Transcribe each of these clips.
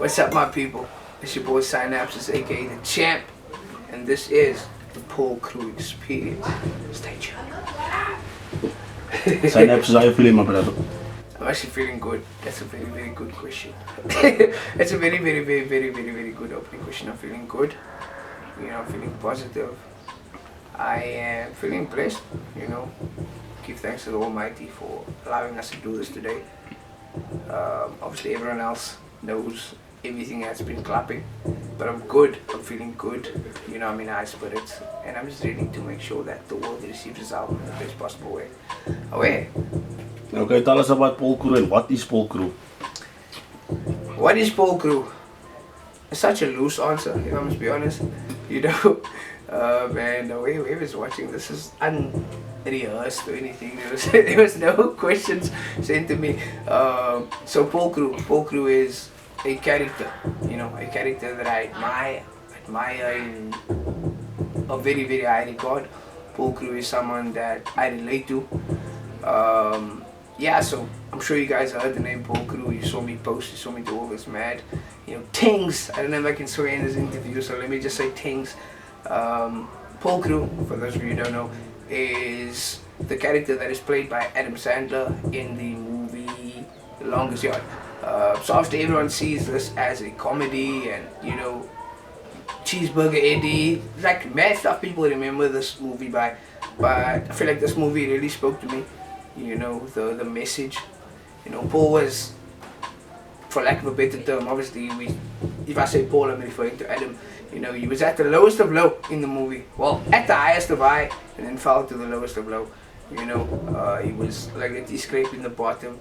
What's up, my people? It's your boy Psynapses, aka the champ, and this is the Paul Crewe Experience. Stay tuned. Synapses, how are you feeling, my brother? I'm actually feeling good. That's a very, very good question. It's a very, very, very, very, very, very good opening question. I'm feeling good. I'm feeling positive. I am feeling blessed. Give thanks to the Almighty for allowing us to do this today. Obviously, everyone else knows everything that's been clapping, but I'm good. I'm feeling good. I'm in high spirits, and I'm just ready to make sure that the world receives this album in the best possible way. Away. Okay, tell us about Paul Crewe and what is Paul Crewe? What is Paul Crewe? It's such a loose answer, if I must be honest. Man, whoever's watching this is unrehearsed or anything. There was no questions sent to me. So Paul Crewe is a character, a character that I admire in a very, very high regard. Paul Crewe is someone that I relate to. So I'm sure you guys heard the name Paul Crewe. You saw me post, you saw me do all this mad, things. I don't know if I can swear in this interview, so let me just say things. Paul Crewe, for those of you who don't know, is the character that is played by Adam Sandler in the movie The Longest Yard. So after everyone sees this as a comedy and, Cheeseburger Eddie, like mad stuff people remember this movie by, but I feel like this movie really spoke to me. The message. Paul was, for lack of a better term, obviously if I say Paul, I'm referring to Adam. He was at the lowest of low in the movie. Well, at the highest of high, and then fell to the lowest of low. He was like that, he's scraping the bottom,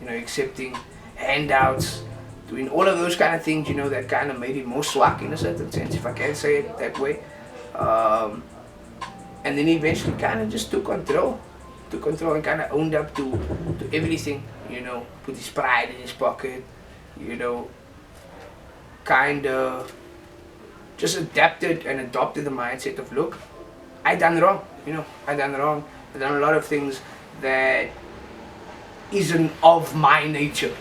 accepting handouts, doing all of those kind of things, that kind of made him more swag in a certain sense, if I can say it that way. And then he eventually kind of just took control and kind of owned up to everything, put his pride in his pocket, kind of just adapted and adopted the mindset of, look, I done wrong, I done a lot of things that isn't of my nature,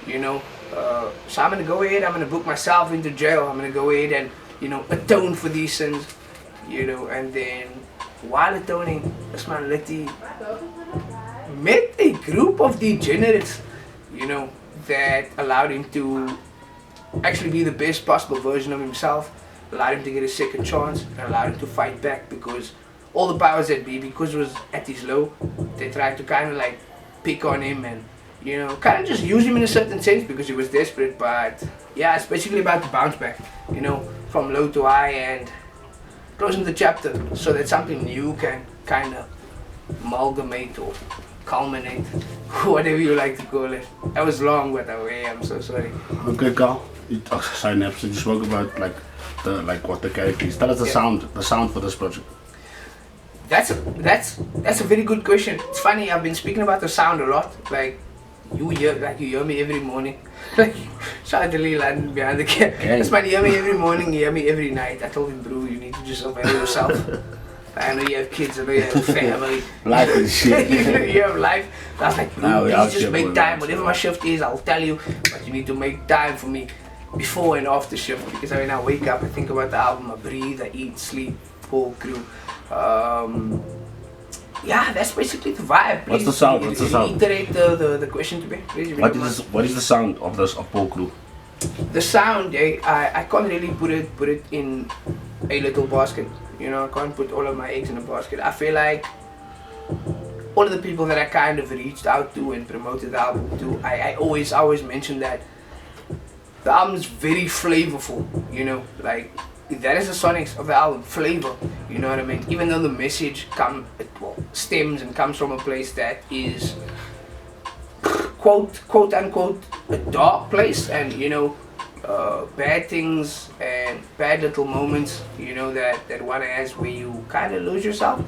so I'm gonna go ahead, I'm gonna book myself into jail, I'm gonna go ahead and, atone for these sins, and then while atoning, this man Letty met a group of degenerates, that allowed him to actually be the best possible version of himself, allowed him to get a second chance, and allowed him to fight back, because all the powers that be, because it was at his low, they tried to kind of like pick on him and, kind of just use him in a certain sense because he was desperate. But yeah, it's basically about to bounce back, from low to high and closing the chapter so that something new can kind of amalgamate or culminate, whatever you like to call it. That was long, but I'm so sorry. Okay, Carl, Synapses, you spoke about what the character is. Tell us the sound for this project. That's a very good question. It's funny, I've been speaking about the sound a lot. Like you hear me every morning. Like shout out to Lee London behind the camera. It's funny, you hear me every morning, you hear me every night. I told him, bro, you need to just avail yourself. I know you have kids, I know you have a family. Life is shit. You have life. I was like, bro, please just make time. Whatever my shift is, I'll tell you. But you need to make time for me before and after shift. Because when I wake up, I think about the album, I breathe, I eat, sleep, Paul Crewe. That's basically the vibe. Please, what's the sound? Reiterate the question to me, please. What is the sound of Paul Crewe? The sound, I can't really put it in a little basket. I can't put all of my eggs in a basket. I feel like all of the people that I kind of reached out to and promoted the album to, I always mention that the album is very flavorful, like that is the sonics of the album, flavor, you know what I mean? Even though the message stems and comes from a place that is quote unquote a dark place, and bad things and bad little moments, that one has where you kind of lose yourself,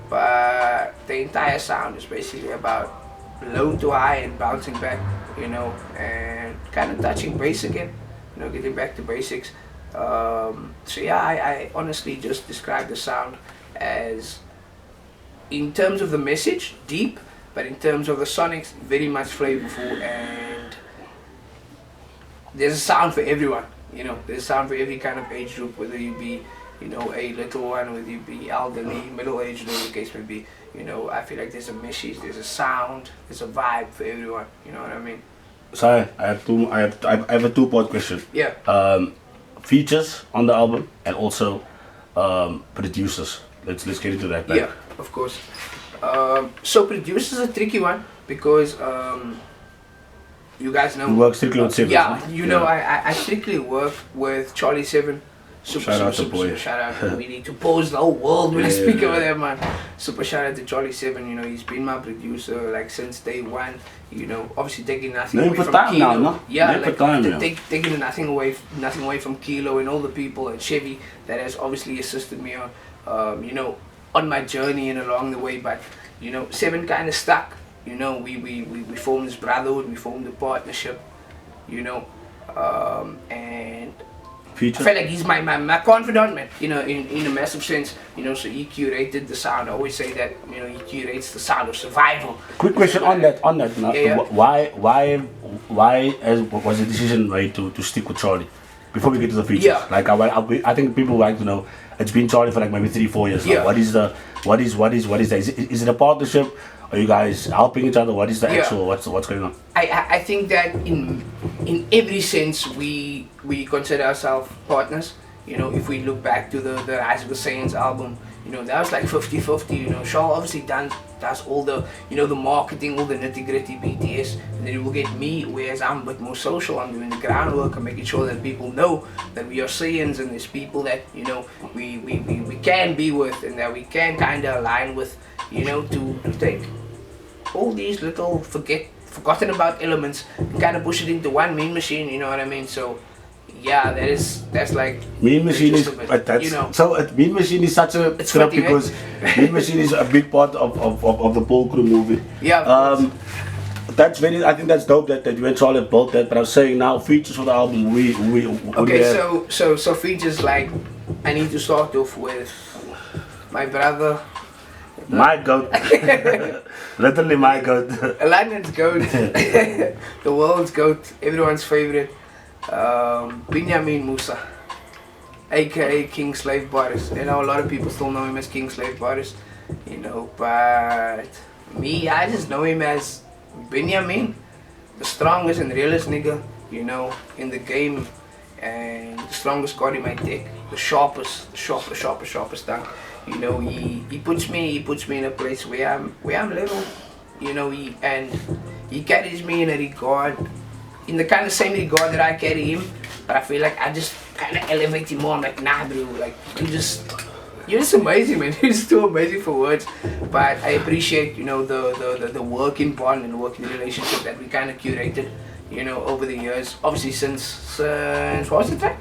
but the entire sound is basically about low to high and bouncing back, and kind of touching base again, getting back to basics. I honestly just describe the sound as, in terms of the message, deep, but in terms of the sonics, very much flavorful and there's a sound for everyone. You know, there's a sound for every kind of age group, whether you be, you know, a little one, whether you be elderly, middle-aged, whatever the case may be. You know, I feel like there's a message, there's a sound, there's a vibe for everyone. You know what I mean? Sorry, I have a two-part question. Yeah. Features on the album and also producers. Let's get into that. Yeah, of course. So producers is a tricky one because you guys know. You work strictly with Seven. Yeah, you know, I strictly work with Charlie Seven. Shout out. We need to pose the whole world when I speak over there, man. Super shout out to Charlie Seven. You know, he's been my producer like since day one. You know, obviously taking nothing away from Kilo. Now, no? Yeah, like taking nothing away from Kilo and all the people and Chevy that has obviously assisted me on, you know, on my journey and along the way. But you know, Seven kind of stuck. You know, we formed this brotherhood, we formed a partnership. You know, and. Feature? I feel like he's my confidant, man, you know, in a massive sense, you know, so he curated the sound. I always say that, you know, he curates the sound of survival. Quick question on that. Now, yeah. Why was the decision made to stick with Charlie? Before we get to the features, Yeah. like I think people like to know. It's been Charlie for like maybe 3-4 years now. Yeah. What is that? Is it a partnership? Are you guys helping each other? What is the actual? What's going on? I think that in every sense we consider ourselves partners. You know, if we look back to the Rise of the Saiyans album, you know, that was like 50-50. You know, Shaw obviously does all the, you know, the marketing, all the nitty gritty BTS, and then you will get me, whereas I'm a bit more social. I'm doing the groundwork. I'm making sure that people know that we are Saiyans and there's people that, you know, we can be with and that we can kind of align with. You know, to take all these little forgotten about elements and kind of push it into one Mean Machine. You know what I mean? So yeah, that's like Mean Machine is, it, but that's, you know, so Mean Machine is such a crap because Mean Machine is a big part of the Paul Crewe movie. Yeah. That's very. I think that's dope that you and Charlie built that. But I'm saying now features for the album. Okay, so features, like I need to start off with my brother. My goat. Literally my goat. London's goat. The world's goat. Everyone's favorite. Benjamin Musa, aka King Slave Boris. You know, a lot of people still know him as King Slave Boris. You know, but me, I just know him as Benjamin, the strongest and realest nigga, you know, in the game, and the strongest card in my deck, the sharpest tongue. You know, he puts me in a place where I'm level. You know, he carries me in a regard, in the kind of same regard that I carry him. But I feel like I just kind of elevate him more. I'm like, nah, bro, like you're just amazing, man. You're just too amazing for words. But I appreciate, you know, the working bond and the working relationship that we kind of curated, you know, over the years. Obviously since what's the time?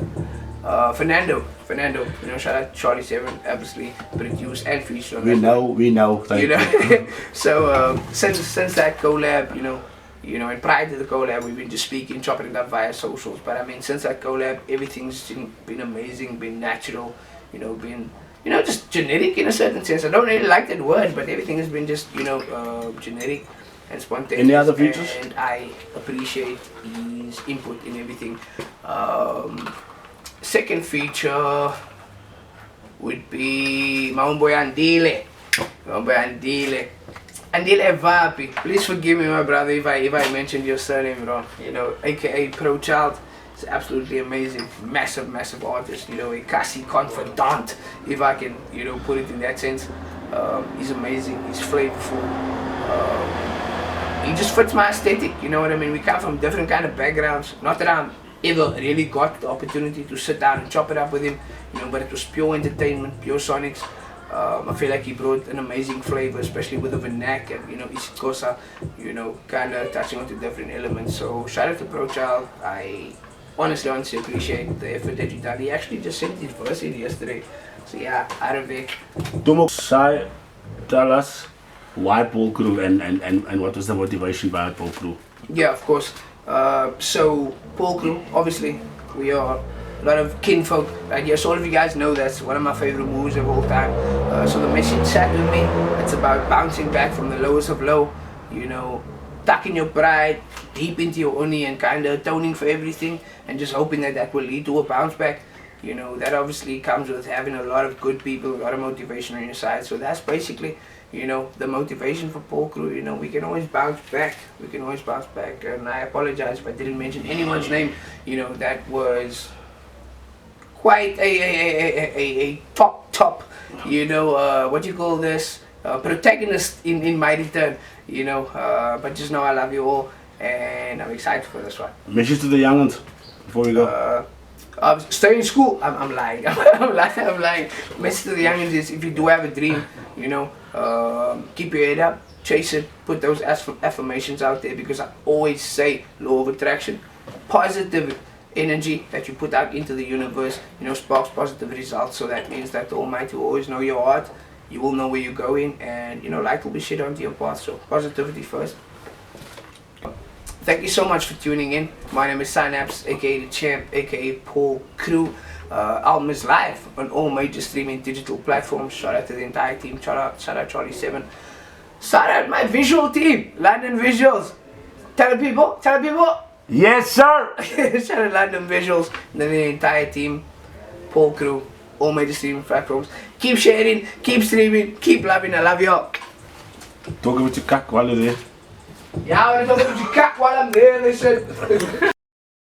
Fernando, you know, shout out Charlie 7, obviously produced and featured on that. We know. You know, so since that collab, you know, and prior to the collab, we've been just speaking, chopping it up via socials. But I mean, since that collab, everything's been amazing, been natural, you know, been, you know, just generic in a certain sense. I don't really like that word, but everything has been just, you know, generic and spontaneous. Any other features? And I appreciate his input in everything. Second feature would be my own boy Andile. Andile Vapi. Please forgive me, my brother, if I mentioned your surname wrong. You know, aka Pro Child. It's absolutely amazing, massive artist. You know, a Kasi confidant, if I can, you know, put it in that sense. He's amazing. He's flavorful. He just fits my aesthetic. You know what I mean? We come from different kind of backgrounds. Not that I'm ever really got the opportunity to sit down and chop it up with him, you know, but it was pure entertainment, pure sonics. I feel like he brought an amazing flavor, especially with the vernac and, you know, Isikosa, you know, kind of touching onto different elements. So shout out to Pro Child. I honestly appreciate the effort that you done. He actually just sent his verse in yesterday. So yeah, out of it. Sai, tell us why Paul Crewe and what was the motivation behind Paul Crewe? Yeah, of course. So Paul Crewe, obviously, we are a lot of kinfolk, right? Yeah, so all of you guys know that's one of my favorite movies of all time. So the message sat with me. It's about bouncing back from the lowest of low, you know, tucking your pride deep into your uni and kind of atoning for everything and just hoping that that will lead to a bounce back. You know, that obviously comes with having a lot of good people, a lot of motivation on your side. So that's basically, you know, the motivation for Paul Crewe. You know, we can always bounce back. We can always bounce back. And I apologize if I didn't mention anyone's name. You know, that was quite a top, you know, what you call this, protagonist in my return. You know, but just know I love you all and I'm excited for this one. Message to the youngins before we go. Stay in school. I'm lying. I'm lying. Message to the youngins is, if you do have a dream, you know, keep your head up, chase it, put those affirmations out there, because I always say law of attraction, positive energy that you put out into the universe, you know, sparks positive results. So that means that the Almighty will always know your heart. You will know where you're going, and you know, light will be shed onto your path. So positivity first. Thank you so much for tuning in. My name is Synapses, aka the Champ, aka Paul Crewe. Album is live on all major streaming digital platforms. Shout out to the entire team. Shout out Charlie 7. Shout out my visual team, London Visualz. Tell the people. Yes, sir. Shout out London Visualz and the entire team. Paul Crewe, all major streaming platforms. Keep sharing, keep streaming, keep loving. I love y'all. Talk about your cock while you're there. Ja, maar dat is een kak while I'm there, listen.